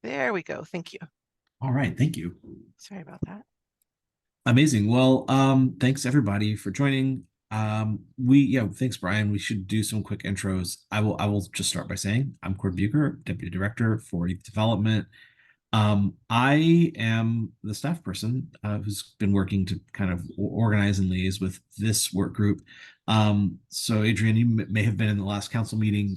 There we go. Thank you. All right, thank you. Sorry about that. Amazing. Well, thanks everybody for joining. Thanks, Brian. We should do some quick intros. I will just start by saying I'm Cord Bucher, Deputy Director for Youth Development. I am the staff person who's been working to kind of organize and liaise with this work group. So Adrian, you may have been in the last council meeting.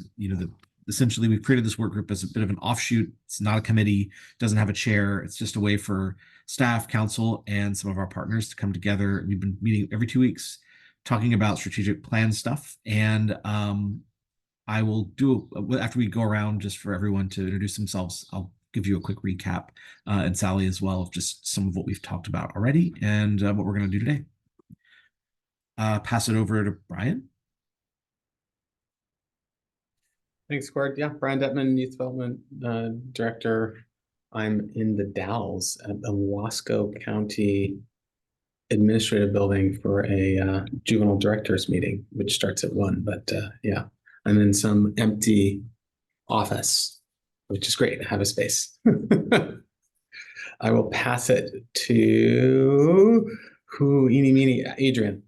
Essentially we've created this work group as a bit of an offshoot. It's not a committee, doesn't have a chair. It's just a way for staff, council, and some of our partners to come together. We've been meeting every 2 weeks, talking about strategic plan stuff. And I will do, after we go around, just for everyone to introduce themselves, I'll give you a quick recap, and Sally as well, of just some of what we've talked about already and what we're going to do today. Pass it over to Brian. Thanks, Cord. Yeah, Brian Detman, Youth Development Director. I'm in the Dalles at the Wasco County Administrative Building for a juvenile directors meeting, which starts at 1. But yeah, I'm in some empty office, which is great. I have a space. I will pass it to Adrian.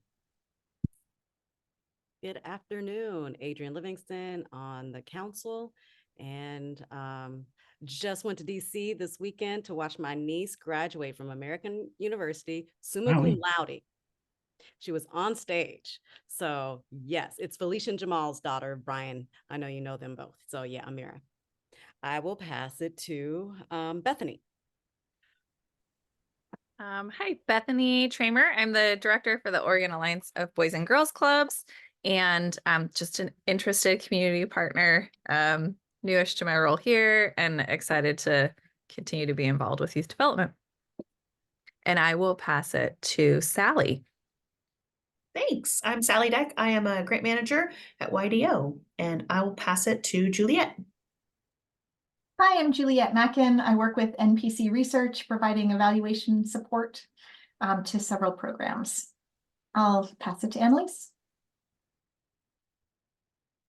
Good afternoon, Adrian Livingston on the council, and just went to DC this weekend to watch my niece graduate from American University, summa cum laude. She was on stage. So yes, it's Felicia and Jamal's daughter, Brian. I know you know them both. So yeah, Amira. I will pass it to Bethany. Hi, Bethany Tramer. I'm the director for the Oregon Alliance of Boys and Girls Clubs, and I'm just an interested community partner, newish to my role here, and excited to continue to be involved with youth development. And I will pass it to Sally. Thanks. I'm Sally Deck. I am a grant manager at YDO, and I will pass it to Juliet. Hi, I'm Juliet Mackin. I work with NPC Research, providing evaluation support to several programs. I'll pass it to Annalise.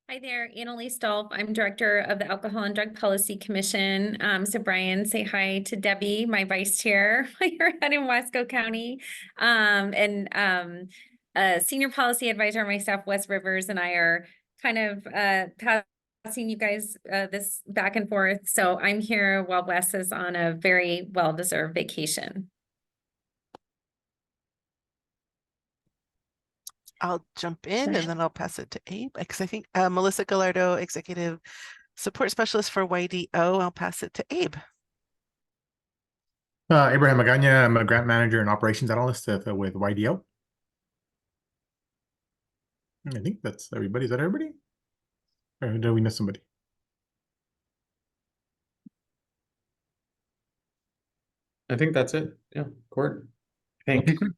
Hi there, Annalise Dolph. I'm director of the Alcohol and Drug Policy Commission. So Brian, say hi to Debbie, my vice chair here in Wasco County, and a senior policy advisor on my staff, Wes Rivers, and I are kind of passing you guys this back and forth. So I'm here while Wes is on a very well-deserved vacation. I'll jump in and then I'll pass it to Abe, because I think Melissa Gallardo, Executive Support Specialist for YDO. I'll pass it to Abe. Abraham Magana. I'm a grant manager and operations analyst with YDO. I think that's everybody. Is that everybody? Or did we miss somebody? I think that's it. Yeah, Cord. Thank you.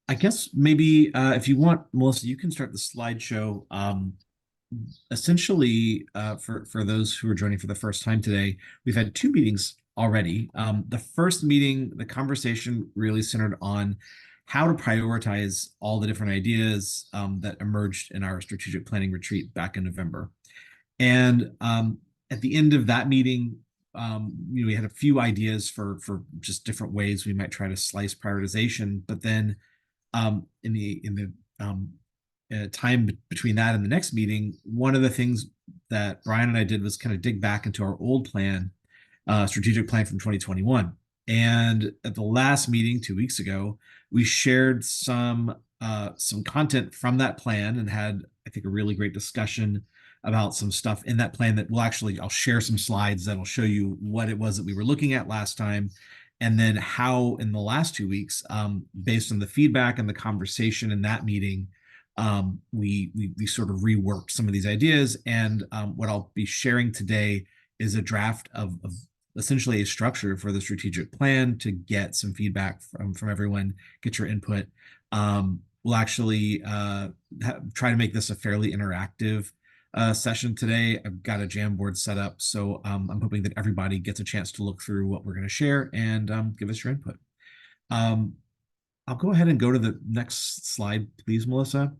I guess maybe if you want, Melissa, you can start the slideshow. Essentially, for those who are joining for the first time today, we've had 2 meetings already. The first meeting, the conversation really centered on how to prioritize all the different ideas that emerged in our strategic planning retreat back in November. And at the end of that meeting, we had a few ideas for just different ways we might try to slice prioritization, but then in the time between that and the next meeting, one of the things that Brian and I did was kind of dig back into our old plan, strategic plan from 2021. And at the last meeting 2 weeks ago, we shared some content from that plan and had, I think, a really great discussion about some stuff in that plan that I'll share some slides that'll show you what it was that we were looking at last time. And then how in the last 2 weeks, based on the feedback and the conversation in that meeting, we sort of reworked some of these ideas. And what I'll be sharing today is a draft of essentially a structure for the strategic plan to get some feedback from everyone, get your input. We'll actually try to make this a fairly interactive session today. I've got a Jamboard set up, so I'm hoping that everybody gets a chance to look through what we're going to share and give us your input. I'll go ahead and go to the next slide, please, Melissa.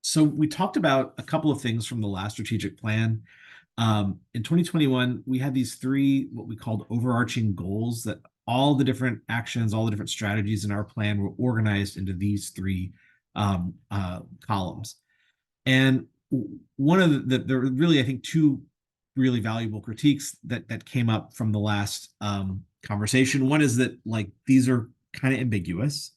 So we talked about a couple of things from the last strategic plan. In 2021, we had these three, what we called overarching goals, that all the different actions, all the different strategies in our plan were organized into these three columns. And one of there were really, I think, two really valuable critiques that came up from the last conversation. One is that, like, these are kind of ambiguous,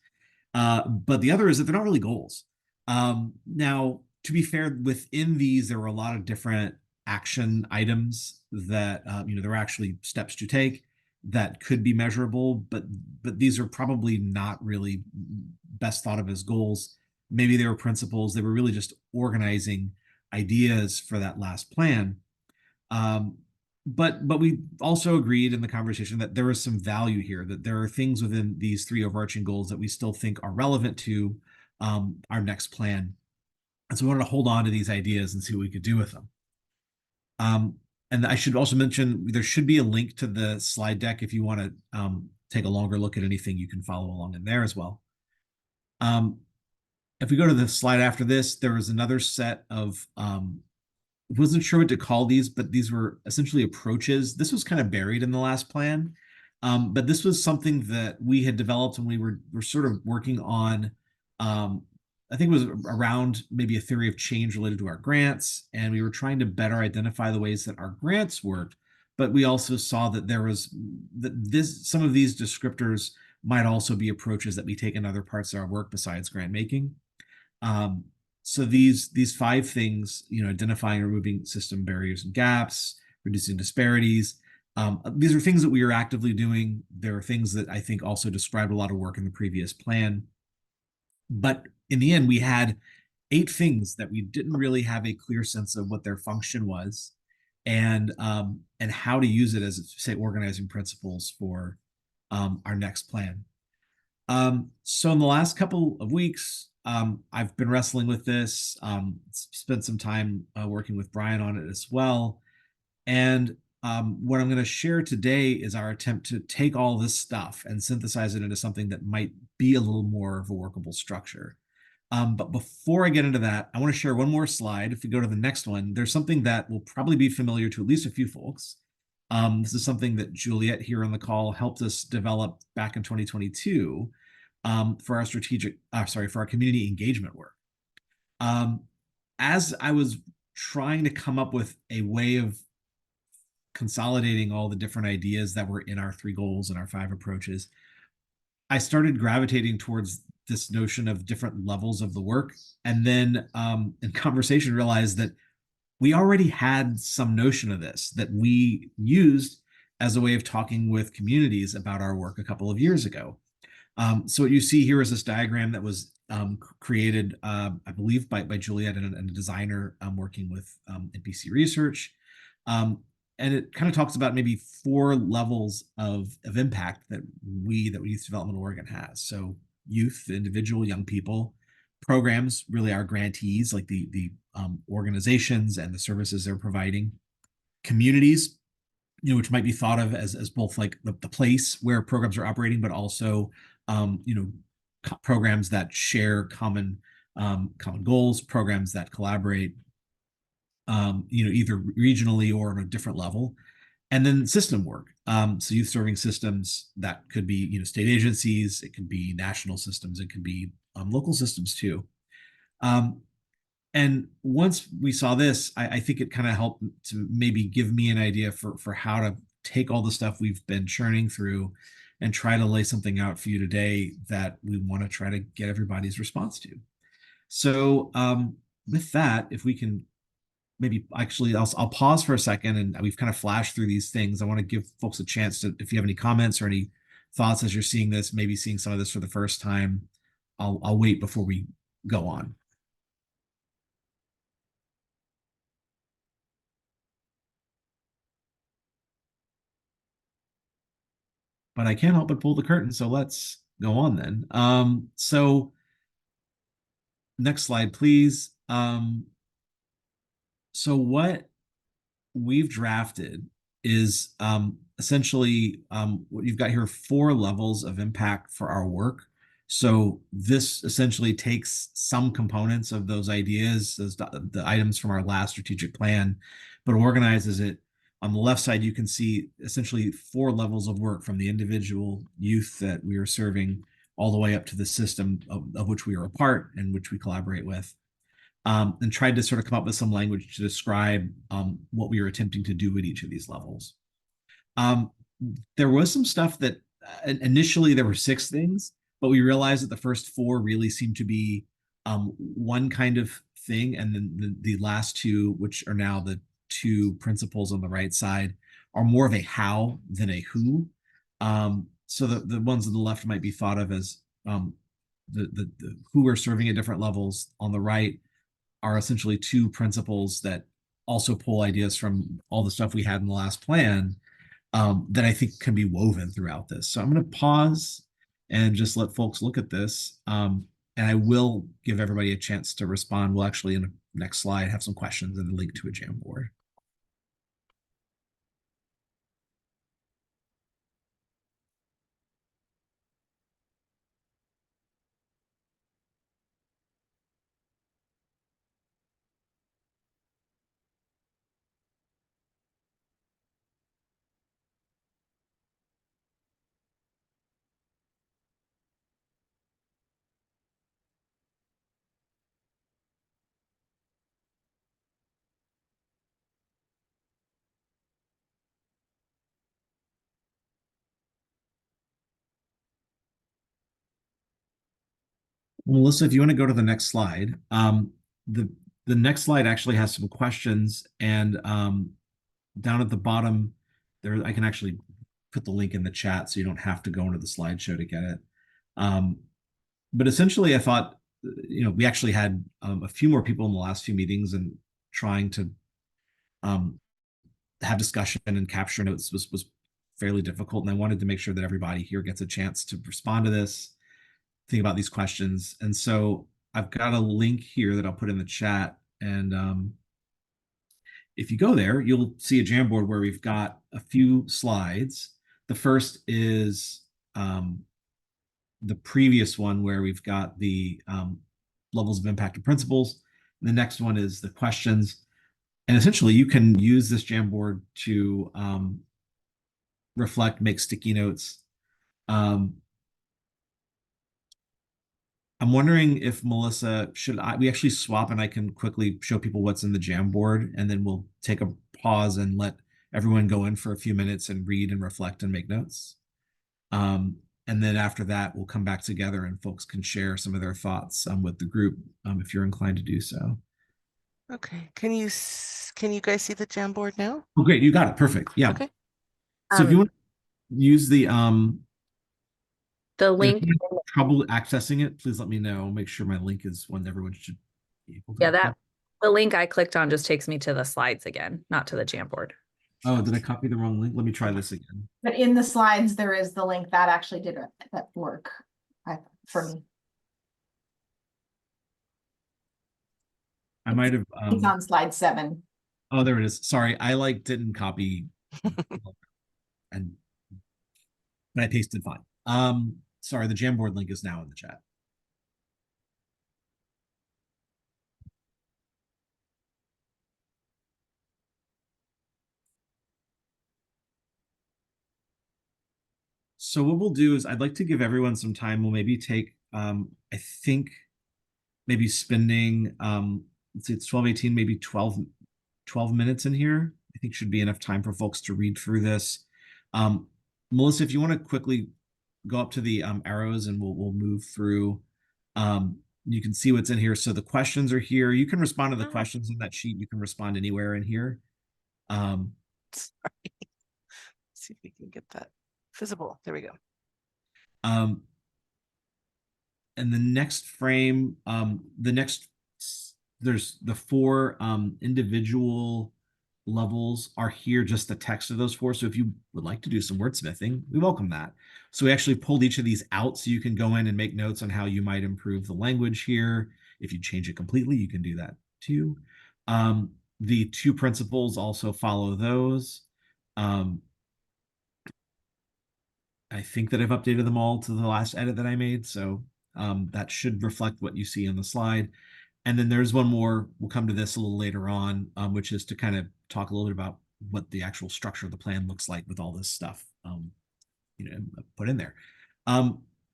but the other is that they're not really goals. Now, to be fair, within these, there were a lot of different action items that there were actually steps to take that could be measurable, but these are probably not really best thought of as goals. Maybe they were principles. They were really just organizing ideas for that last plan. But we also agreed in the conversation that there is some value here, that there are things within these three overarching goals that we still think are relevant to our next plan. And so we wanted to hold on to these ideas and see what we could do with them. And I should also mention, there should be a link to the slide deck if you want to take a longer look at anything. You can follow along in there as well. If we go to the slide after this, there was another set of, wasn't sure what to call these, but these were essentially approaches. This was kind of buried in the last plan, but this was something that we had developed when we were sort of working on, I think it was around maybe a theory of change related to our grants, and we were trying to better identify the ways that our grants worked. But we also saw that there was some of these descriptors might also be approaches that we take in other parts of our work besides grant making. So these 5 things, identifying and removing system barriers and gaps, reducing disparities, these are things that we are actively doing. There are things that I think also described a lot of work in the previous plan. But in the end, we had 8 things that we didn't really have a clear sense of what their function was, and how to use it as, say, organizing principles for our next plan. So in the last couple of weeks, I've been wrestling with this, spent some time working with Brian on it as well. And what I'm going to share today is our attempt to take all this stuff and synthesize it into something that might be a little more of a workable structure. But before I get into that, I want to share one more slide. If we go to the next one, there's something that will probably be familiar to at least a few folks. This is something that Juliet here on the call helped us develop back in 2022 for our community engagement work. As I was trying to come up with a way of consolidating all the different ideas that were in our 3 goals and our 5 approaches, I started gravitating towards this notion of different levels of the work. And then in conversation realized that we already had some notion of this that we used as a way of talking with communities about our work a couple of years ago. So what you see here is this diagram that was created, I believe, by Juliet and a designer working with NPC research. And it kind of talks about maybe 4 levels of impact that Youth Development Oregon has. So youth, individual, young people, programs, really our grantees, like the organizations and the services they're providing, communities, which might be thought of as both like the place where programs are operating, but also programs that share common goals, programs that collaborate, either regionally or on a different level. And then system work. So youth serving systems, that could be, state agencies, it could be national systems, it could be local systems too. And once we saw this, I think it kind of helped to maybe give me an idea for how to take all the stuff we've been churning through and try to lay something out for you today that we want to try to get everybody's response to. So with that, if we can maybe actually, I'll pause for a second, and we've kind of flashed through these things. I want to give folks a chance to, if you have any comments or any thoughts as you're seeing this, maybe seeing some of this for the first time, I'll wait before we go on. But I can't help but pull the curtain, so let's go on then. So next slide, please. So what we've drafted is essentially what you've got here, 4 levels of impact for our work. So this essentially takes some components of those ideas, the items from our last strategic plan, but organizes it. On the left side, you can see essentially 4 levels of work, from the individual youth that we are serving all the way up to the system of which we are a part and which we collaborate with. And tried to sort of come up with some language to describe what we were attempting to do at each of these levels. There was some stuff that initially there were 6 things, but we realized that the first 4 really seemed to be one kind of thing, and then the last 2, which are now the 2 principles on the right side, are more of a how than a who. So the ones on the left might be thought of as the who we're serving at different levels. On the right are essentially 2 principles that also pull ideas from all the stuff we had in the last plan, that I think can be woven throughout this. So I'm going to pause and just let folks look at this. And I will give everybody a chance to respond. We'll actually, in the next slide, have some questions and a link to a Jamboard. Melissa, if you want to go to the next slide, the next slide actually has some questions, and down at the bottom there, I can actually put the link in the chat so you don't have to go into the slideshow to get it. But essentially, I thought, we actually had a few more people in the last few meetings, and trying to have discussion and capture notes was fairly difficult, and I wanted to make sure that everybody here gets a chance to respond to this, think about these questions. And so I've got a link here that I'll put in the chat, and if you go there, you'll see a Jamboard where we've got a few slides. The first is the previous one, where we've got the levels of impact and principles. The next one is the questions. And essentially, you can use this Jamboard to reflect, make sticky notes. I'm wondering if, Melissa, we actually swap, and I can quickly show people what's in the Jamboard, and then we'll take a pause and let everyone go in for a few minutes and read and reflect and make notes. And then after that, we'll come back together and folks can share some of their thoughts with the group, if you're inclined to do so. Okay. Can you guys see the Jamboard now? Oh, great. You got it. Perfect. Yeah. Okay. So if you want to use the link. if you have trouble accessing it, please let me know. Make sure my link is one everyone should be able to. Yeah, the link I clicked on just takes me to the slides again, not to the Jamboard. Oh, did I copy the wrong link? Let me try this again. But in the slides, there is the link that actually did that work for me. I might have. It's on slide 7. Oh, there it is. Sorry, I didn't copy, and I pasted fine. Sorry, the Jamboard link is now in the chat. So what we'll do is, I'd like to give everyone some time. We'll maybe take, I think, maybe spending, let's see, it's 12:18, maybe 12 minutes in here. I think should be enough time for folks to read through this. Melissa, if you want to quickly go up to the arrows, and we'll move through. You can see what's in here. So the questions are here. You can respond to the questions in that sheet. You can respond anywhere in here. Sorry. See if we can get that visible. There we go. And the next frame, there's the 4 individual levels are here, just the text of those 4. So if you would like to do some wordsmithing, we welcome that. So we actually pulled each of these out, so you can go in and make notes on how you might improve the language here. If you change it completely, you can do that too. The 2 principles also follow those. I think that I've updated them all to the last edit that I made, so that should reflect what you see on the slide. And then there's one more, we'll come to this a little later on, which is to kind of talk a little bit about what the actual structure of the plan looks like with all this stuff, put in there.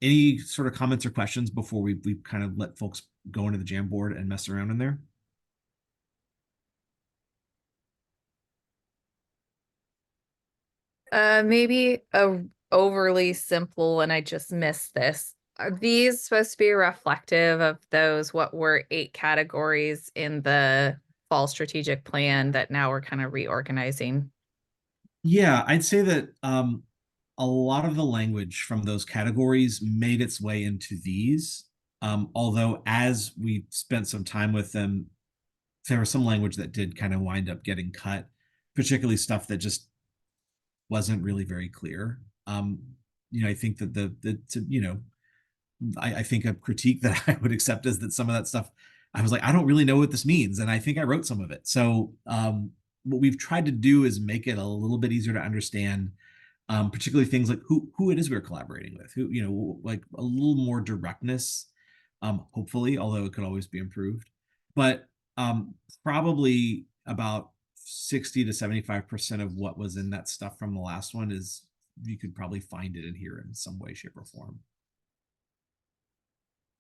Any sort of comments or questions before we kind of let folks go into the Jamboard and mess around in there? Maybe a overly simple, and I just missed this. Are these supposed to be reflective of those, what were 8 categories in the fall strategic plan that now we're kind of reorganizing? Yeah, I'd say that a lot of the language from those categories made its way into these. Although as we spent some time with them, there was some language that did kind of wind up getting cut, particularly stuff that just wasn't really very clear. I think that I think a critique that I would accept is that some of that stuff, I was like, I don't really know what this means. And I think I wrote some of it. So what we've tried to do is make it a little bit easier to understand, particularly things like who it is we're collaborating with, like a little more directness, hopefully, although it could always be improved. But probably about 60 to 75% of what was in that stuff from the last one is, you could probably find it in here in some way, shape, or form.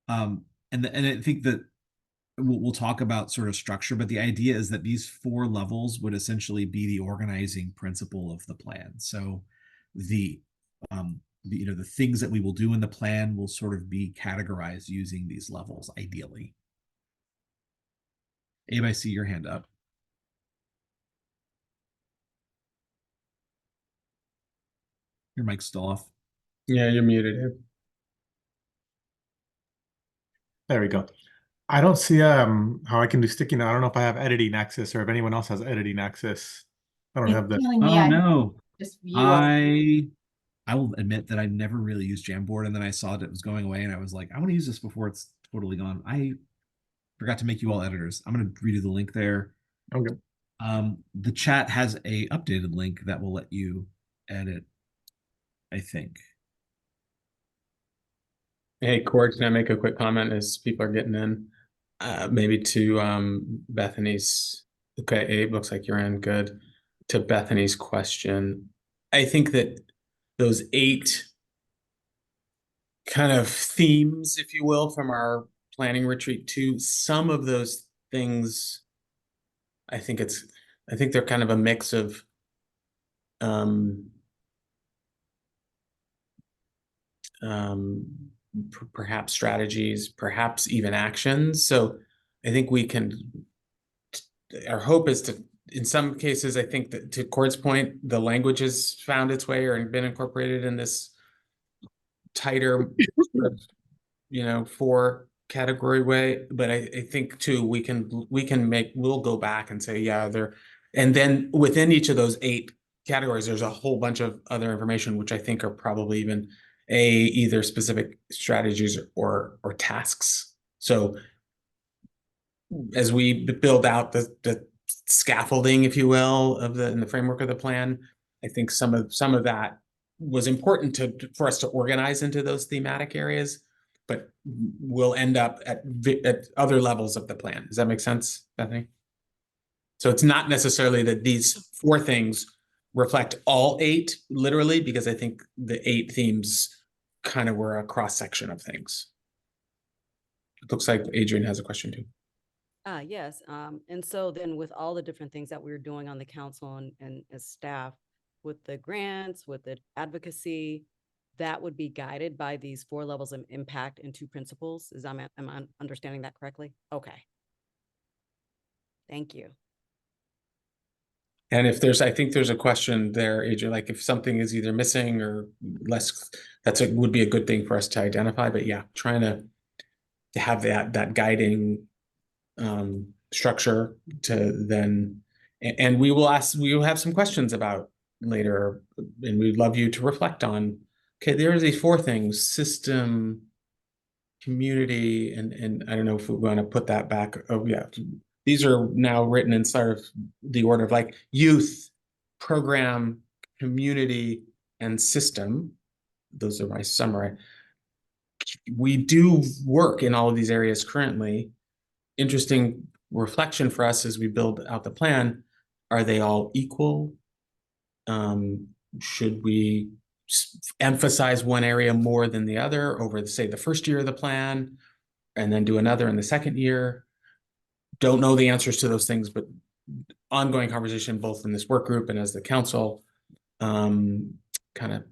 And I think that we'll talk about sort of structure, but the idea is that these 4 levels would essentially be the organizing principle of the plan. So the things that we will do in the plan will sort of be categorized using these levels, ideally. Abe, I see your hand up. Your mic's still off. Yeah, you're muted. Abe. There we go. I don't see how I can do sticky note. I don't know if I have editing access or if anyone else has editing access. I don't It's have the. telling me Oh I no. just view all. I will admit that I never really used Jamboard, and then I saw that it was going away, and I was like, I want to use this before it's totally gone. I forgot to make you all editors. I'm going to redo the link there. Okay. The chat has a updated link that will let you edit, I think. Hey, Cord, can I make a quick comment as people are getting in? Maybe to Bethany's. Okay, Abe, looks like you're in. Good. To Bethany's question, I think that those 8 kind of themes, if you will, from our planning retreat to some of those things, I think they're kind of a mix of perhaps strategies, perhaps even actions. So I think our hope is to, in some cases, I think that to Cord's point, the language has found its way or been incorporated in this tighter, 4 category way. But I think too, we'll go back and say, yeah, and then within each of those 8 categories, there's a whole bunch of other information, which I think are probably even either specific strategies or tasks. So as we build out the scaffolding, if you will, in the framework of the plan, I think some of that was important for us to organize into those thematic areas, but we'll end up at other levels of the plan. Does that make sense, Bethany? So it's not necessarily that these 4 things reflect all 8 literally, because I think the 8 themes kind of were a cross section of things. It looks like Adrian has a question too. Yes. And so then with all the different things that we're doing on the council and as staff, with the grants, with the advocacy, that would be guided by these 4 levels of impact and 2 principles. Am I understanding that correctly? Okay. Thank you. And I think there's a question there, Adrian, like if something is either missing or less, would be a good thing for us to identify. But yeah, trying to have that guiding structure to then, and we will have some questions about later, and we'd love you to reflect on, okay, there are these 4 things: system, community, and I don't know if we're going to put that back. Oh yeah. These are now written in sort of the order of like youth, program, community, and system. Those are my summary. We do work in all of these areas currently. interesting reflection for us as we build out the plan. Are they all equal? Should we emphasize one area more than the other over, say, the first year of the plan, and then do another in the second year? Don't know the answers to those things, but ongoing conversation both in this work group and as the council kind of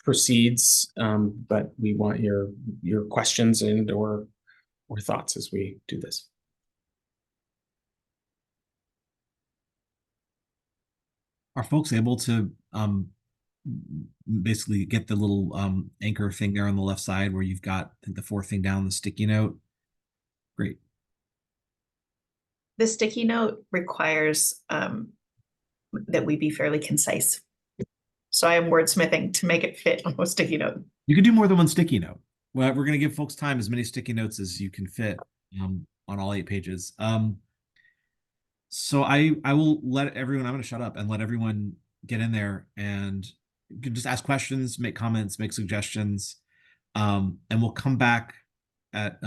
proceeds. But we want your questions and or thoughts as we do this. Are folks able to basically get the little anchor thing there on the left side where you've got, I think, the fourth thing down, the sticky note? Great. The sticky note requires that we be fairly concise. So I am wordsmithing to make it fit on a sticky note. You can do more than one sticky note. Well, we're going to give folks time, as many sticky notes as you can fit on all 8 pages. So I will let everyone, I'm going to shut up and let everyone get in there, and you can just ask questions, make comments, make suggestions. And we'll come back at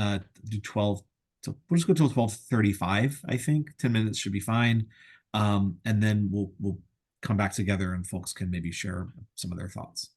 do 12. So we'll just go till 12:35, I think. 10 minutes should be fine. And then we'll come back together and folks can maybe share some of their thoughts.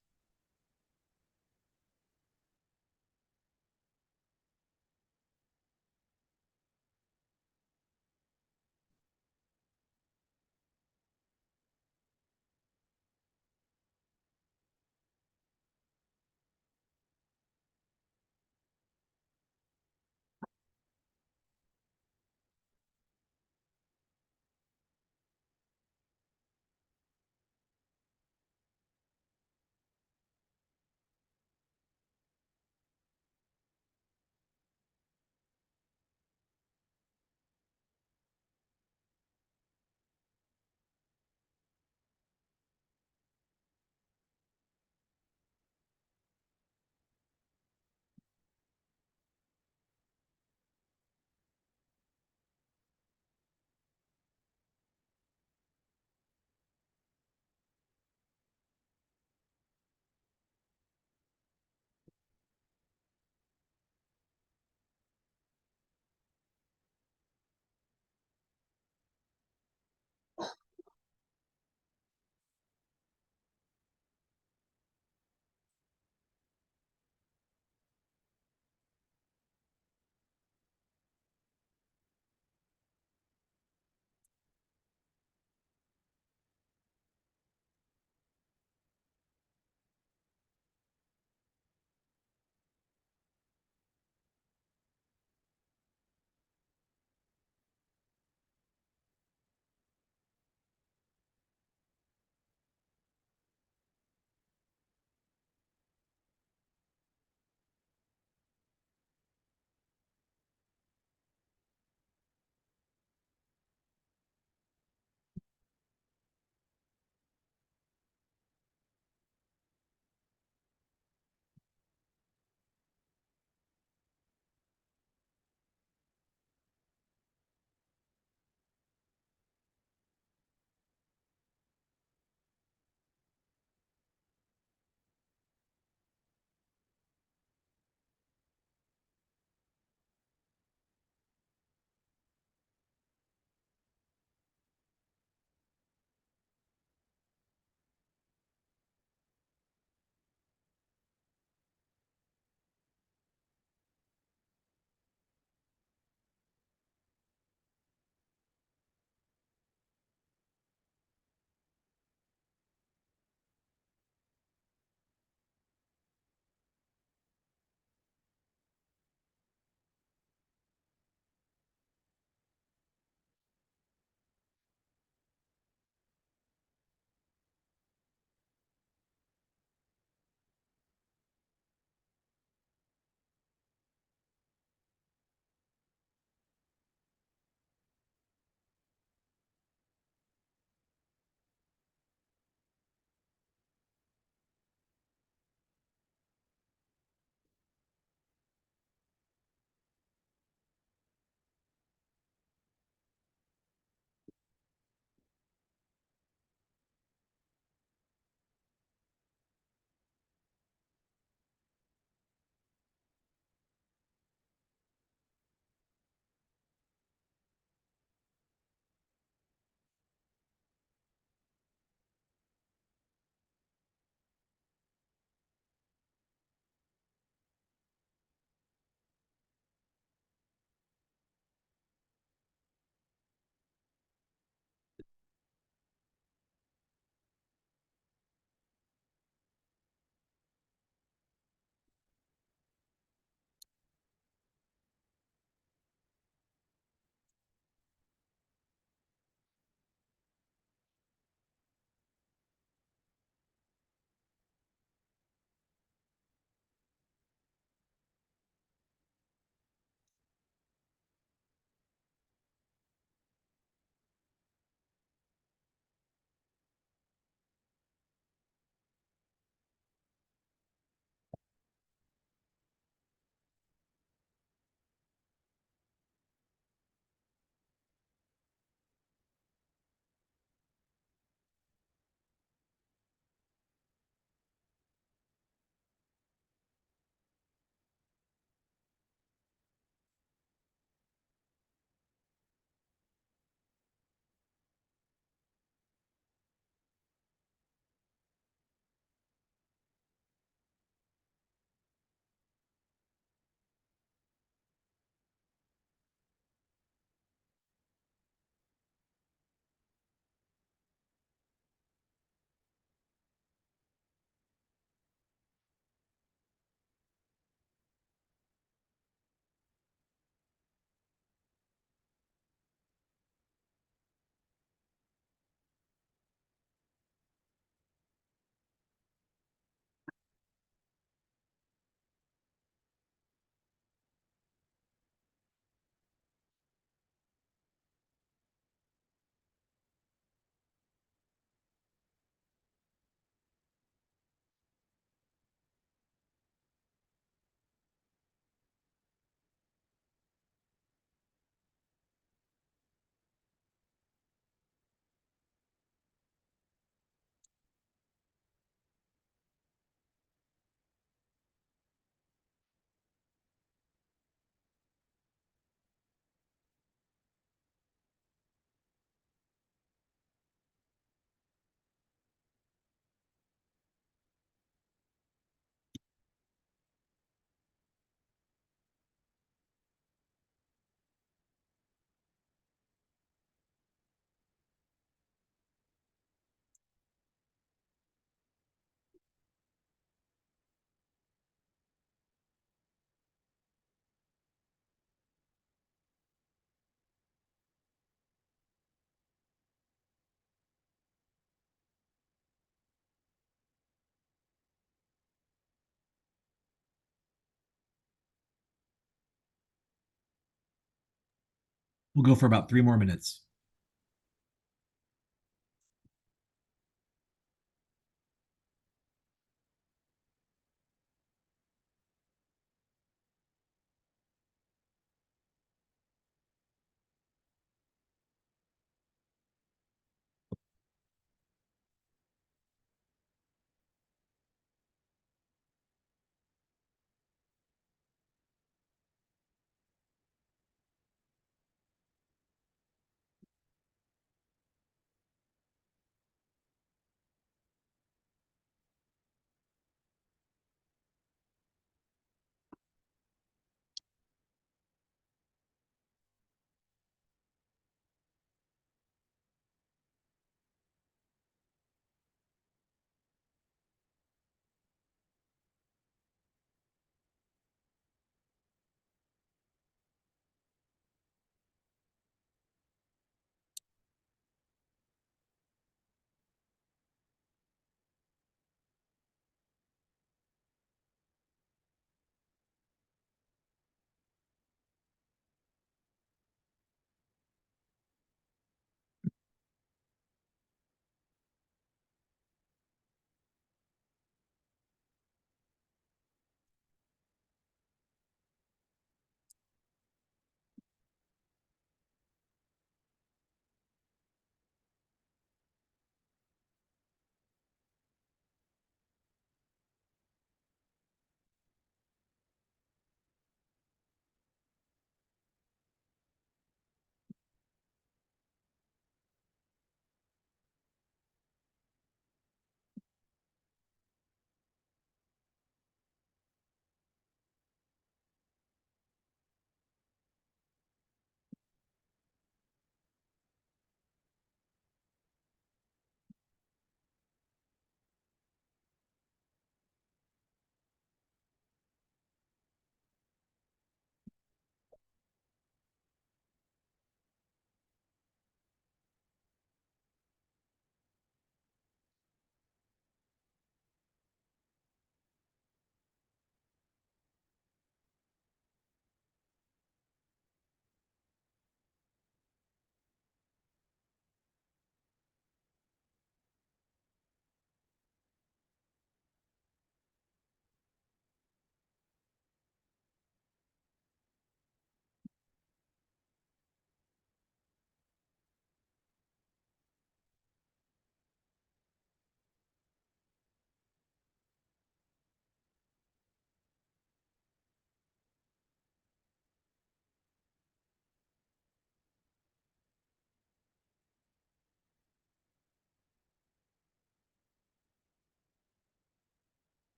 We'll go for about 3 more minutes.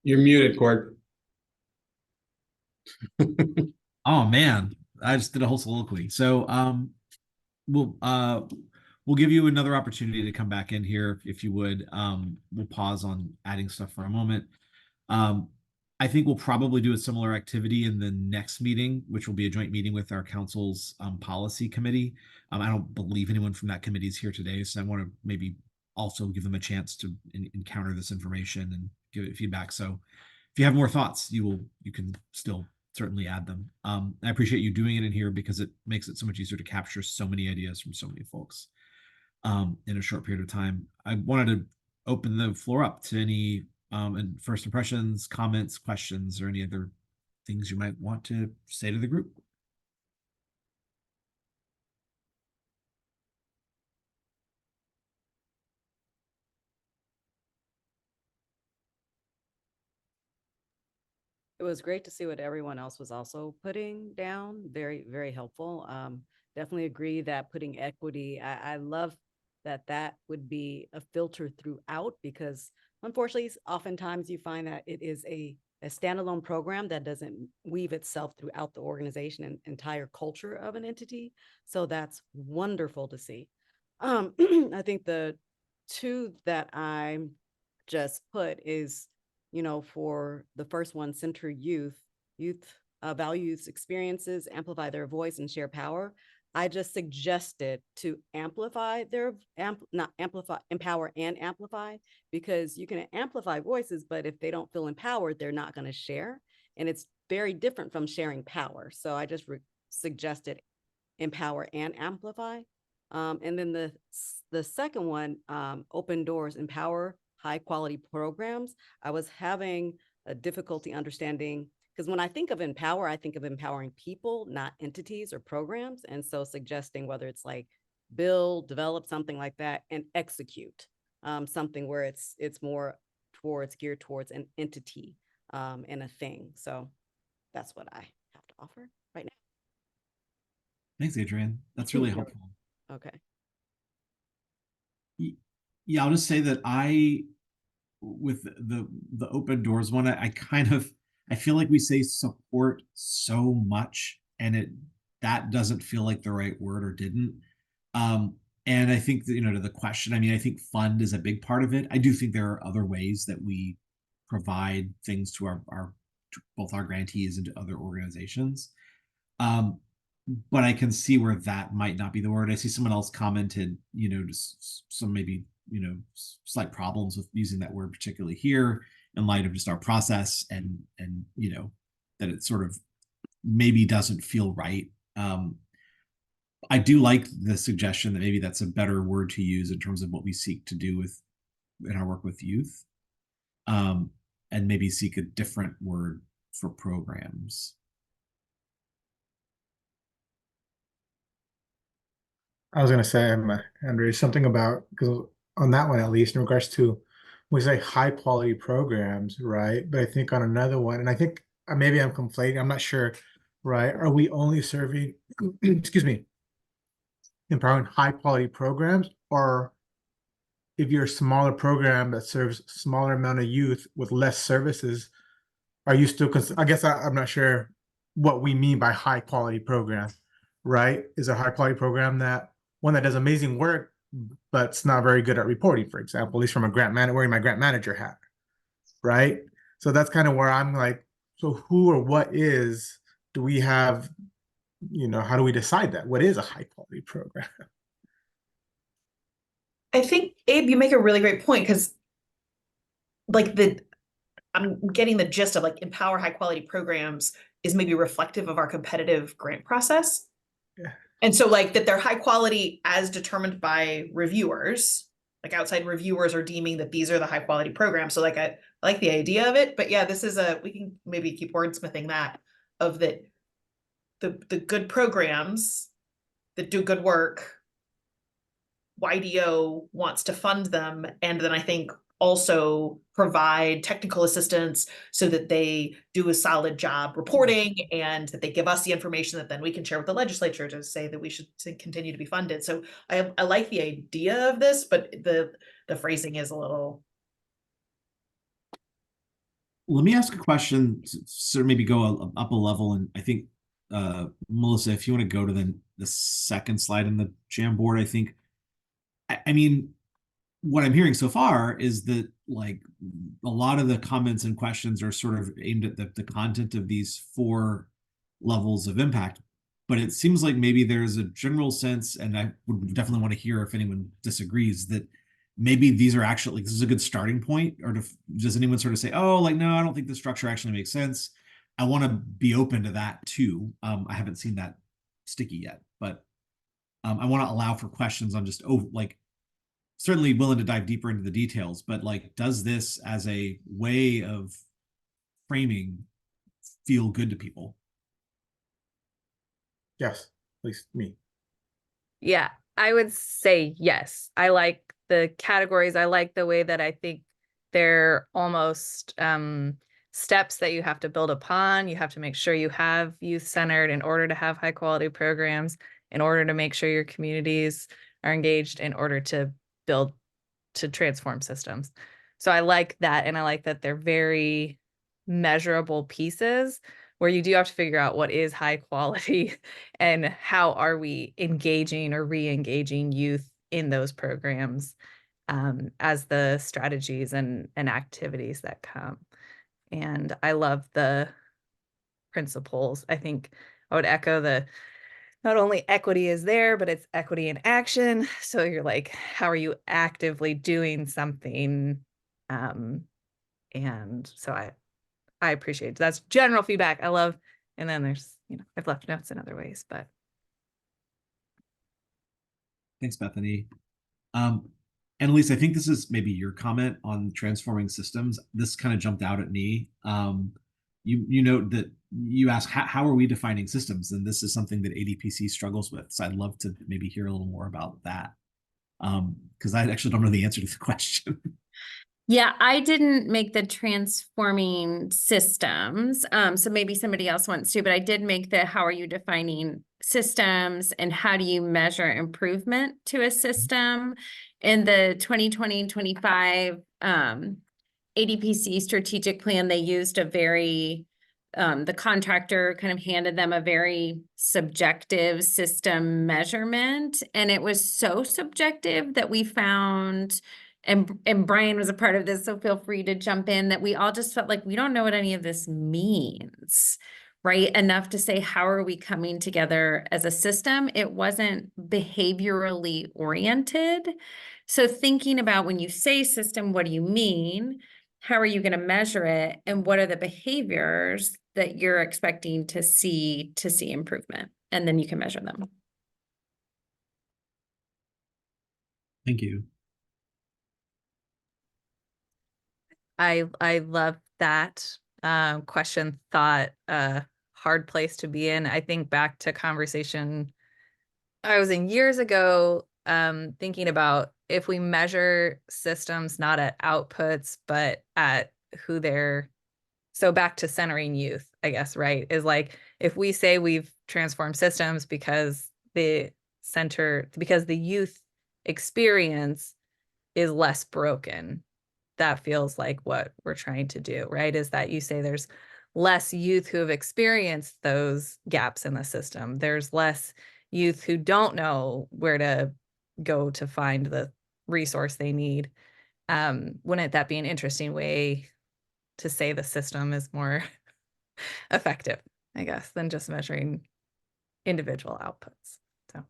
You're muted, Cord. Oh man, I just did a whole soliloquy. So we'll we'll give you another opportunity to come back in here if you would. We'll pause on adding stuff for a moment. I think we'll probably do a similar activity in the next meeting, which will be a joint meeting with our council's policy committee. I don't believe anyone from that committee is here today, so I want to maybe also give them a chance to encounter this information and give it feedback. So if you have more thoughts, you can still certainly add them. I appreciate you doing it in here because it makes it so much easier to capture so many ideas from so many folks in a short period of time. I wanted to open the floor up to any and first impressions, comments, questions, or any other things you might want to say to the group. It was great to see what everyone else was also putting down. Very, very helpful. Definitely agree that putting equity, I love that would be a filter throughout, because unfortunately, oftentimes you find that it is a a standalone program that doesn't weave itself throughout the organization and entire culture of an entity. So that's wonderful to see. I think the two that I just put is, for the first one, center youth values experiences, amplify their voice, and share power. I just suggested to amplify not amplify, empower and amplify, because you can amplify voices, but if they don't feel empowered, they're not going to share. And it's very different from sharing power. So I just suggested empower and amplify. And then the second one, open doors, empower high quality programs. I was having a difficulty understanding, because when I think of empower, I think of empowering people, not entities or programs. And so suggesting whether it's like build, develop, something like that, and execute, something where it's more geared towards an entity and a thing. So that's what I have to offer right now. Thanks, Adrienne. That's really You're helpful. Okay. Yeah, I'll just say that with the open doors one, I feel like we say support so much, and that doesn't feel like the right word, or didn't. And I think that, to the question, I mean, I think fund is a big part of it. I do think there are other ways that we provide things to to both our grantees and to other organizations. But I can see where that might not be the word. I see someone else commented, just some maybe, slight problems with using that word, particularly here in light of just our process and that it sort of maybe doesn't feel right. I do like the suggestion that maybe that's a better word to use in terms of what we seek to do in our work with youth, and maybe seek a different word for programs. I was going to say, Andrea, something about, because on that one, at least in regards to, we say high quality programs, right? But I think on another one, and I think maybe I'm conflating, I'm not sure, right? Are we only serving, excuse me, empowering high quality programs? Or if you're a smaller program that serves smaller amount of youth with less services, are you still, I guess I'm not sure what we mean by high quality program, right? Is a high quality program one that does amazing work, but it's not very good at reporting, for example, at least from a wearing my grant manager hat, right? So that's kind of where I'm like, so who or what do we have, how do we decide that? What is a high quality program? I think, Abe, you make a really great point, because I'm getting the gist of empower high quality programs is maybe reflective of our competitive grant process. Yeah. And so that they're high quality as determined by reviewers, outside reviewers are deeming that these are the high quality programs. So I like the idea of it, but yeah, we can maybe keep wordsmithing that, of that the good programs that do good work, YDO wants to fund them, and then I think also provide technical assistance so that they do a solid job reporting, and that they give us the information that then we can share with the legislature to say that we should continue to be funded. So I like the idea of this, but the phrasing is a little. Let me ask a question, sort of maybe go up a level, and I think Melissa, if you want to go to the second slide in the Jamboard, I think. I mean, what I'm hearing so far is that a lot of the comments and questions are sort of aimed at the content of these 4 levels of impact. But it seems like maybe there's a general sense, and I would definitely want to hear if anyone disagrees, that maybe these are actually, this is a good starting point, or does anyone sort of say, oh, no, I don't think the structure actually makes sense. I want to be open to that too. I haven't seen that sticky yet, but I want to allow for questions on just, certainly willing to dive deeper into the details, but does this as a way of framing feel good to people? Yes, at least me. Yeah, I would say yes. I like the categories. I like the way that I think they're almost steps that you have to build upon. You have to make sure you have youth-centered in order to have high-quality programs, in order to make sure your communities are engaged, in order to transform systems. So I like that, and I like that they're very measurable pieces where you do have to figure out what is high quality and how are we engaging or re-engaging youth in those programs as the strategies and activities that come. And I love the principles. I think I would echo the not only equity is there, but it's equity in action. So you're like, how are you actively doing something? And so I appreciate it. That's general feedback. I love, and then there's, I've left notes in other ways, but. Thanks, Bethany. Annalise, I think this is maybe your comment on transforming systems. This kind of jumped out at me. You note that you ask, how are we defining systems? And this is something that ADPC struggles with. So I'd love to maybe hear a little more about that. Because I actually don't know the answer to the question. Yeah, I didn't make the transforming systems. So maybe somebody else wants to, but I did make the how are you defining systems and how do you measure improvement to a system. In the 2020-25 ADPC strategic plan, they used a very the contractor kind of handed them a very subjective system measurement, and it was so subjective that we found, and Brian was a part of this, so feel free to jump in, that we all just felt like we don't know what any of this means, right? Enough to say, how are we coming together as a system? It wasn't behaviorally oriented. So thinking about when you say system, what do you mean? How are you going to measure it? And what are the behaviors that you're expecting to see improvement? And then you can measure them. Thank you. I love that question, thought, hard place to be in. I think back to conversation I was in years ago, thinking about if we measure systems not at outputs, but at who they're, so back to centering youth, I guess, right? Is like, if we say we've transformed systems because the youth experience is less broken, that feels like what we're trying to do, right? Is that you say there's less youth who have experienced those gaps in the system. There's less youth who don't know where to go to find the resource they need. Wouldn't that be an interesting way to say the system is more effective, I guess, than just measuring individual outputs? So.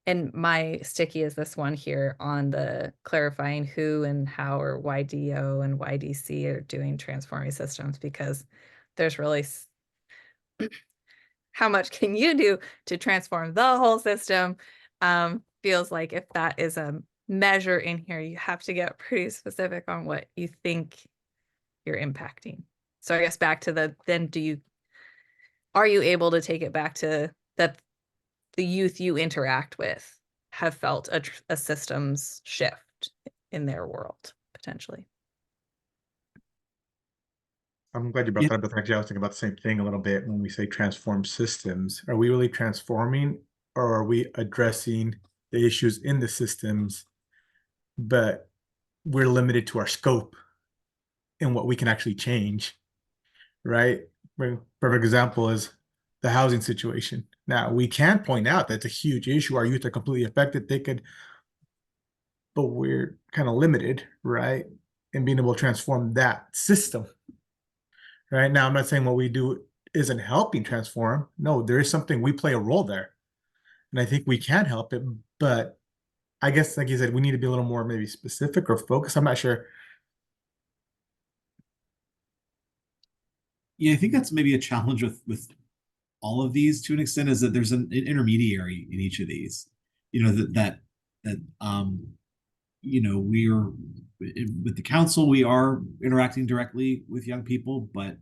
And my sticky is this one here on the clarifying who and how, or YDO and YDC are doing transforming systems, because there's really how much can you do to transform the whole system? Feels like if that is a measure in here, you have to get pretty specific on what you think you're impacting. So I guess back to then are you able to take it back to that the youth you interact with have felt a systems shift in their world, potentially? I'm glad you brought that up. But actually, I was thinking about the same thing a little bit when we say transform systems. Are we really transforming, or are we addressing the issues in the systems, but we're limited to our scope and what we can actually change, right? Perfect example is the housing situation. Now, we can point out that's a huge issue. Our youth are completely affected. But we're kind of limited, right? In being able to transform that system. Right now, I'm not saying what we do isn't helping transform. No, there is something, we play a role there. And I think we can help it. But I guess, like you said, we need to be a little more maybe specific or focused. I'm not sure. Yeah, I think that's maybe a challenge with all of these to an extent, is that there's an intermediary in each of these. That we're with the council, we are interacting directly with young people, but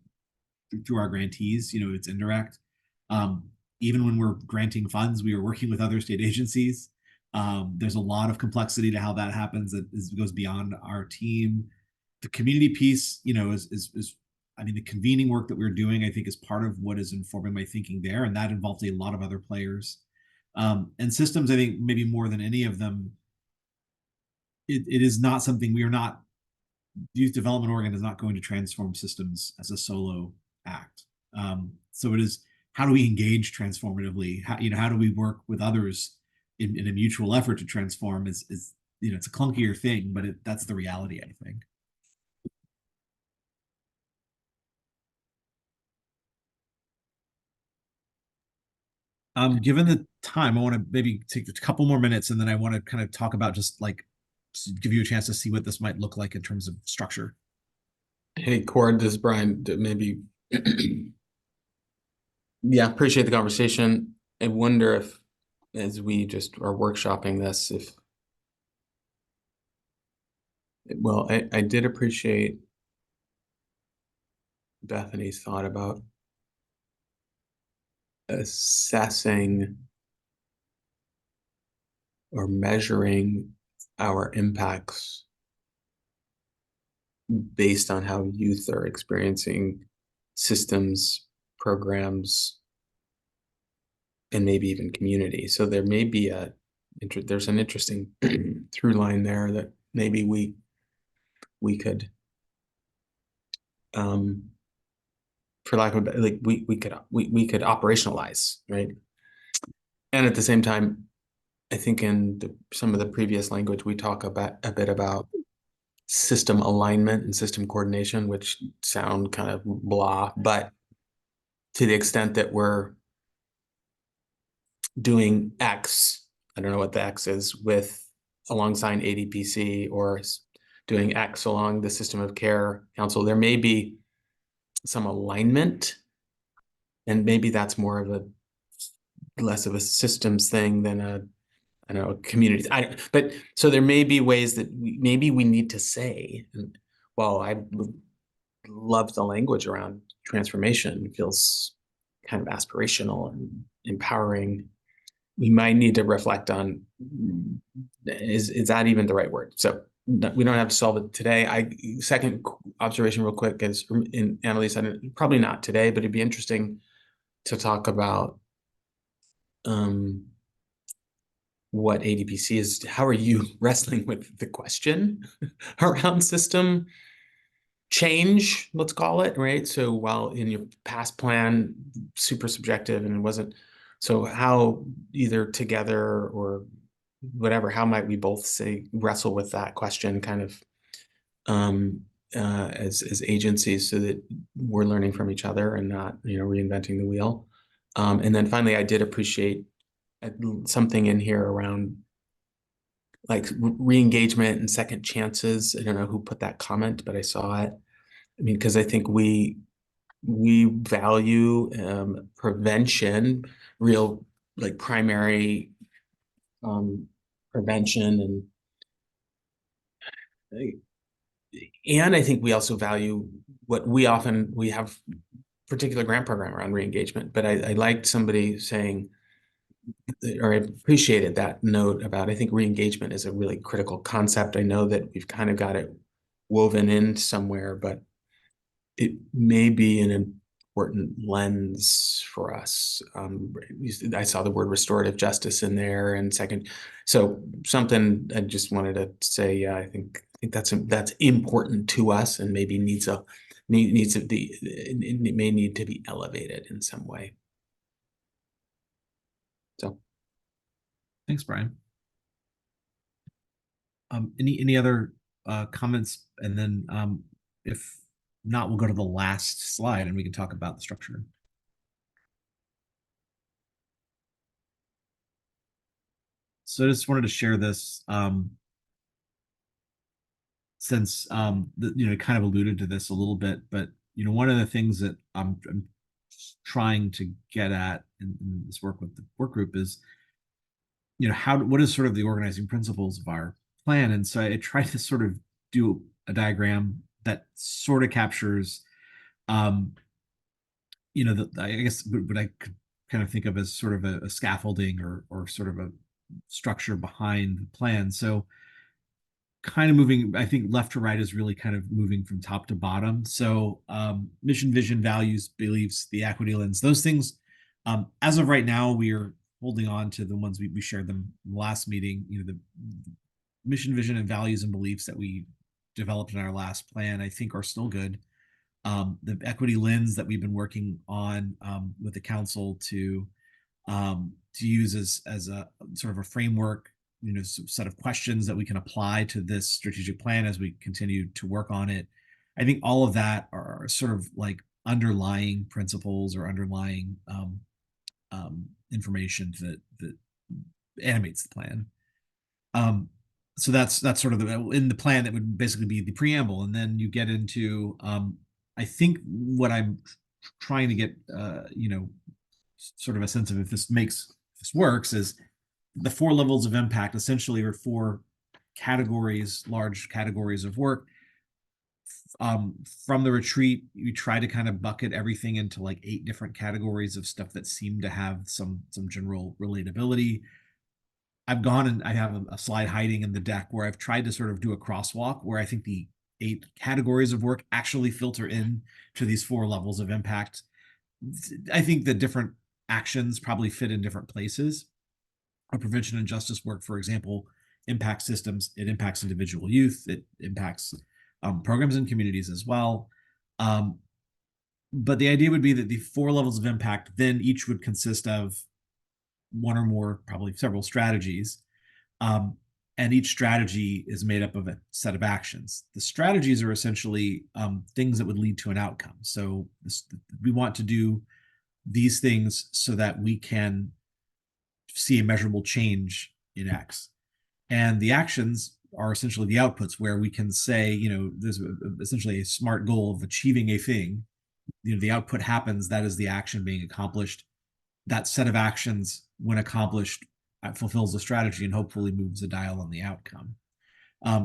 through our grantees, it's indirect. Even when we're granting funds, we are working with other state agencies. There's a lot of complexity to how that happens that goes beyond our team. The community piece, is the convening work that we're doing, I think, is part of what is informing my thinking there, and that involves a lot of other players. And systems, I think maybe more than any of them, it is not something we are not, youth development organ is not going to transform systems as a solo act. So it is, how do we engage transformatively? How do we work with others in a mutual effort to transform is it's a clunkier thing, but that's the reality, I think. Given the time, I want to maybe take a couple more minutes, and then I want to kind of talk about just like give you a chance to see what this might look like in terms of structure. Hey, Cord, this is Brian. Maybe, yeah, appreciate the conversation. I wonder if, as we just are workshopping this, if, well, I did appreciate Bethany's thought about assessing or measuring our impacts based on how youth are experiencing systems, programs, and maybe even community. So there may be there's an interesting through line there that maybe we could, for lack of like we could operationalize, right? And at the same time, I think in some of the previous language we talk about a bit about system alignment and system coordination, which sound kind of blah, but to the extent that we're doing X, I don't know what the X is, with alongside ADPC or doing X along the system of care council, there may be some alignment, and maybe that's more of a less of a systems thing than a, I don't know, community. But so there may be ways that maybe we need to say, and while I love the language around transformation, it feels kind of aspirational and empowering, we might need to reflect on, is that even the right word? So we don't have to solve it today. Second observation real quick is, in Annalise, probably not today, but it'd be interesting to talk about what ADPC is. How are you wrestling with the question around system change, let's call it, right? So while in your past plan, super subjective and it wasn't, so how either together or whatever, how might we both say wrestle with that question kind of as agencies, so that we're learning from each other and not, reinventing the wheel. And then finally, I did appreciate something in here around like re-engagement and second chances. I don't know who put that comment, but I saw it. I mean, because I think we value prevention, real like primary prevention, and I think we also value what we have particular grant program around re-engagement. But I liked somebody saying, or I appreciated that note about, I think re-engagement is a really critical concept. I know that we've kind of got it woven in somewhere, but it may be an important lens for us. I saw the word restorative justice in there, and second, so something I just wanted to say. Yeah, I think that's important to us, and maybe needs to be, it may need to be elevated in some way. So, thanks, Brian. Any other comments? And then if not, we'll go to the last slide and we can talk about the structure. So I just wanted to share this since kind of alluded to this a little bit, but one of the things that I'm trying to get at in this work with the work group is, what is sort of the organizing principles of our plan? And so I tried to sort of do a diagram that sort of captures, I guess what I could kind of think of as sort of a scaffolding or sort of a structure behind the plan. So kind of moving, I think left to right is really kind of moving from top to bottom. So mission, vision, values, beliefs, the equity lens, those things, as of right now, we are holding on to the ones we shared them in the last meeting. The mission, vision, and values and beliefs that we developed in our last plan, I think, are still good. The equity lens that we've been working on with the council to use as a sort of a framework, set of questions that we can apply to this strategic plan as we continue to work on it. I think all of that are sort of like underlying principles or underlying information that animates the plan. So that's sort of in the plan that would basically be the preamble, and then you get into I think what I'm trying to get sort of a sense of if this works is the 4 levels of impact essentially are 4 categories, large categories of work. From the retreat, you try to kind of bucket everything into like 8 different categories of stuff that seem to have some general relatability. I've gone and I have a slide hiding in the deck where I've tried to sort of do a crosswalk where I think the 8 categories of work actually filter in to these 4 levels of impact. I think the different actions probably fit in different places. A prevention and justice work, for example, impacts systems. It impacts individual youth. It impacts programs and communities as well. But the idea would be that the 4 levels of impact then each would consist of 1 or more, probably several strategies. And each strategy is made up of a set of actions. The strategies are essentially things that would lead to an outcome. So we want to do these things so that we can see a measurable change in X. And the actions are essentially the outputs where we can say, there's essentially a SMART goal of achieving a thing. The output happens, that is the action being accomplished. That set of actions, when accomplished, fulfills the strategy and hopefully moves the dial on the outcome.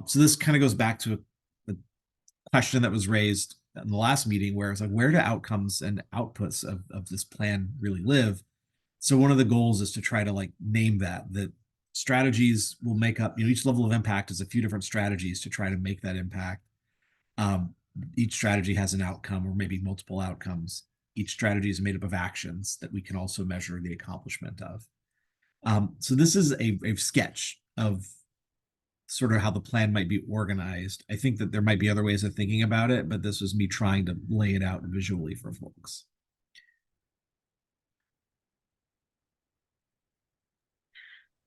So this kind of goes back to a question that was raised in the last meeting where it's like, where do outcomes and outputs of this plan really live? So one of the goals is to try to name that strategies will make up, each level of impact is a few different strategies to try to make that impact. Each strategy has an outcome or maybe multiple outcomes. Each strategy is made up of actions that we can also measure the accomplishment of. So this is a sketch of sort of how the plan might be organized. I think that there might be other ways of thinking about it, but this was me trying to lay it out visually for folks.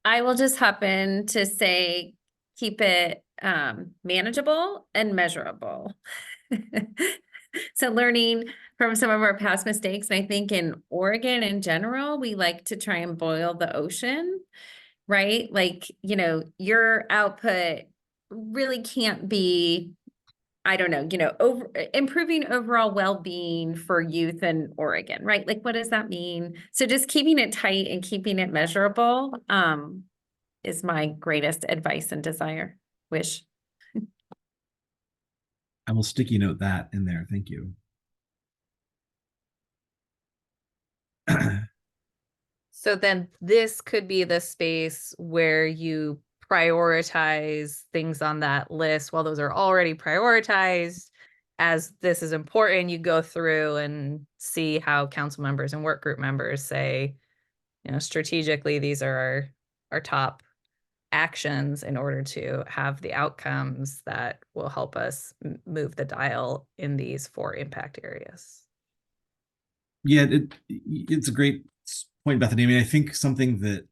I will just happen to say, keep it manageable and measurable. So learning from some of our past mistakes, and I think in Oregon in general, we like to try and boil the ocean, right? Your output really can't be, I don't know, improving overall well-being for youth in Oregon, right? What does that mean? So just keeping it tight and keeping it measurable is my greatest advice and wish. I will sticky note that in there. Thank you. So then this could be the space where you prioritize things on that list. While those are already prioritized, as this is important, you go through and see how council members and work group members say, strategically, these are our top actions in order to have the outcomes that will help us move the dial in these 4 impact areas. Yeah, it's a great point, Bethany. I mean, I think something that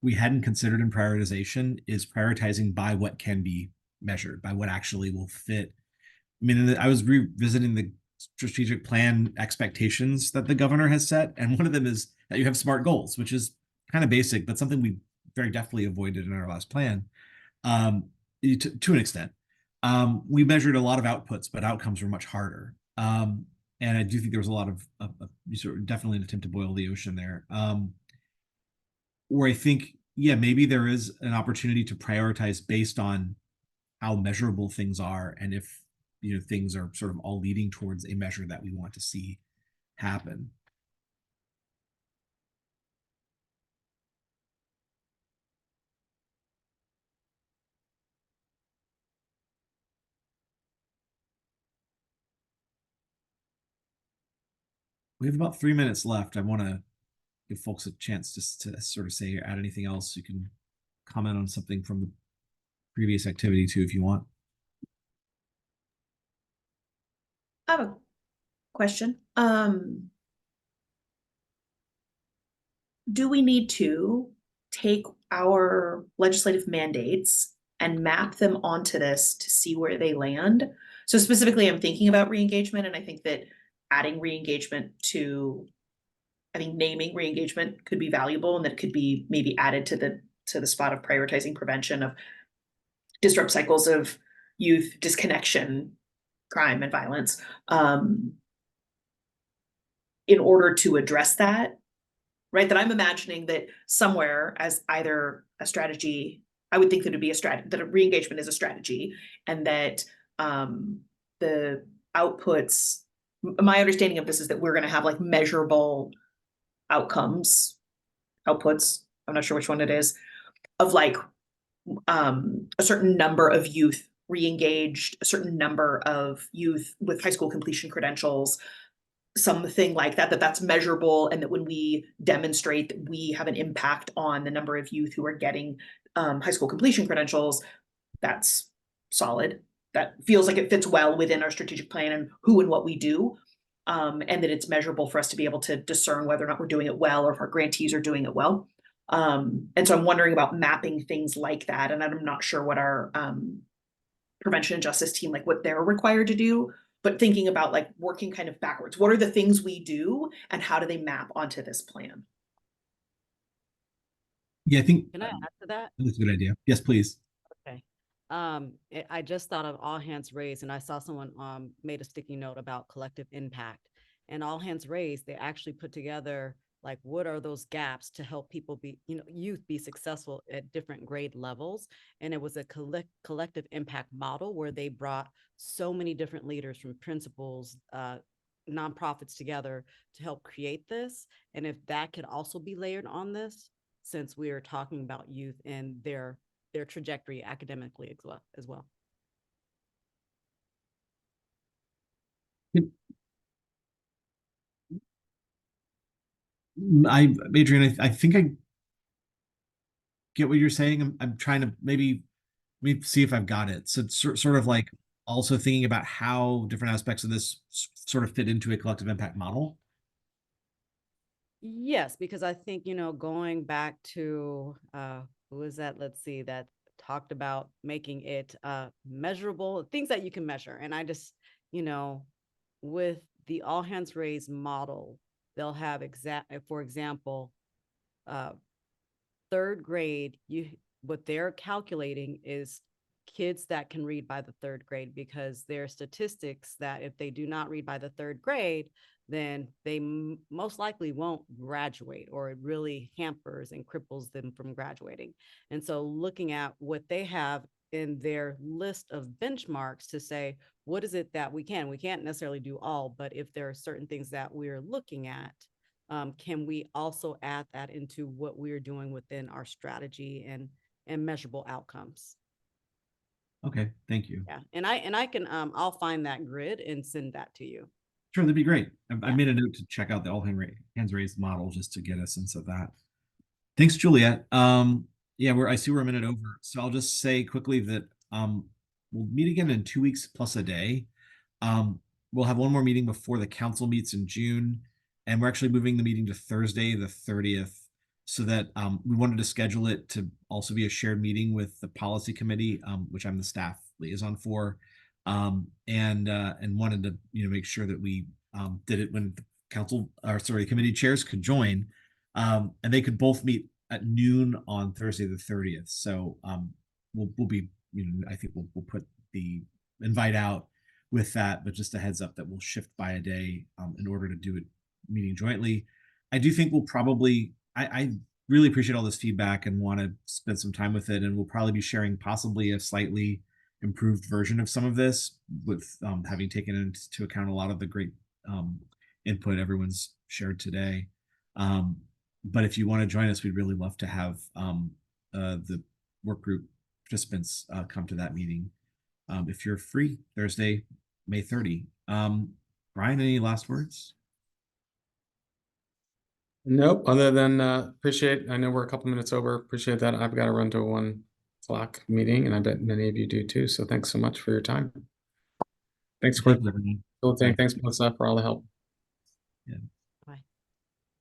we hadn't considered in prioritization is prioritizing by what can be measured, by what actually will fit. I mean, I was revisiting the strategic plan expectations that the governor has set, and one of them is that you have SMART goals, which is kind of basic, but something we very definitely avoided in our last plan to an extent. We measured a lot of outputs, but outcomes were much harder. And I do think there was a lot of sort of definitely an attempt to boil the ocean there. Where I think, yeah, maybe there is an opportunity to prioritize based on how measurable things are, and if things are sort of all leading towards a measure that we want to see happen. We have about 3 minutes left. I want to give folks a chance just to sort of say or add anything else. You can comment on something from the previous activity too, if you want. I have a question. Do we need to take our legislative mandates and map them onto this to see where they land? So specifically, I'm thinking about re-engagement, and I think that adding re-engagement to, I think naming re-engagement could be valuable, and that it could be maybe added to the spot of prioritizing prevention of disrupt cycles of youth disconnection, crime, and violence. In order to address that, right? That I'm imagining that somewhere as either a strategy, I would think that it'd be a strategy, that a re-engagement is a strategy, and that the outputs, my understanding of this is that we're going to have like measurable outcomes, outputs, I'm not sure which one it is, of like a certain number of youth re-engaged, a certain number of youth with high school completion credentials, something like that, that's measurable, and that when we demonstrate that we have an impact on the number of youth who are getting high school completion credentials, that's solid. That feels like it fits well within our strategic plan and who and what we do, and that it's measurable for us to be able to discern whether or not we're doing it well, or if our grantees are doing it well. And so I'm wondering about mapping things like that, and I'm not sure what our prevention and justice team, like what they're required to do, but thinking about like working kind of backwards. What are the things we do and how do they map onto this plan? Yeah, I think Can I add to that? that's a good idea. Yes, please. Okay. I just thought of all hands raised, and I saw someone made a sticky note about collective impact. And all hands raised, they actually put together like what are those gaps to help people be, youth be successful at different grade levels. And it was a collective impact model where they brought so many different leaders from principals, nonprofits together to help create this. And if that could also be layered on this, since we are talking about youth and their trajectory academically as well. Adrian, I think I get what you're saying. I'm trying to maybe see if I've got it. So it's sort of like also thinking about how different aspects of this sort of fit into a collective impact model. Yes, because I think, going back to who is that? Let's see, that talked about making it measurable, things that you can measure. And I just, with the all hands raised model, they'll have for example, third grade, what they're calculating is kids that can read by the third grade, because there are statistics that if they do not read by the third grade, then they most likely won't graduate, or it really hampers and cripples them from graduating. And so looking at what they have in their list of benchmarks to say, what is it that we can't necessarily do all, but if there are certain things that we're looking at, can we also add that into what we're doing within our strategy and measurable outcomes? Okay, thank you. Yeah, and I can I'll find that grid and send that to you. Sure, that'd be great. I made a note to check out the all hands raised model just to get a sense of that. Thanks, Juliet. Yeah, I see we're a minute over, so I'll just say quickly that we'll meet again in 2 weeks plus a day. We'll have one more meeting before the council meets in June, and we're actually moving the meeting to Thursday, the 30th, so that we wanted to schedule it to also be a shared meeting with the policy committee, which I'm the staff liaison for, and wanted to make sure that we did it when the committee chairs could join, and they could both meet at noon on Thursday the 30th. So we'll be, I think we'll put the invite out with that, but just a heads up that we'll shift by a day in order to do it meeting jointly. I do think we'll probably, I really appreciate all this feedback and want to spend some time with it, and we'll probably be sharing possibly a slightly improved version of some of this, with having taken into account a lot of the great input everyone's shared today. But if you want to join us, we'd really love to have the work group participants come to that meeting. If you're free, Thursday, May 30. Brian, any last words? Nope, other than appreciate, I know we're a couple minutes over, appreciate that. I've got to run to a 1 o'clock meeting and I bet many of you do too. So thanks so much for your time. Thanks, Thank Cliff. you, everyone. Cool thing. Bye. Thanks, Melissa, for all the help. Yeah.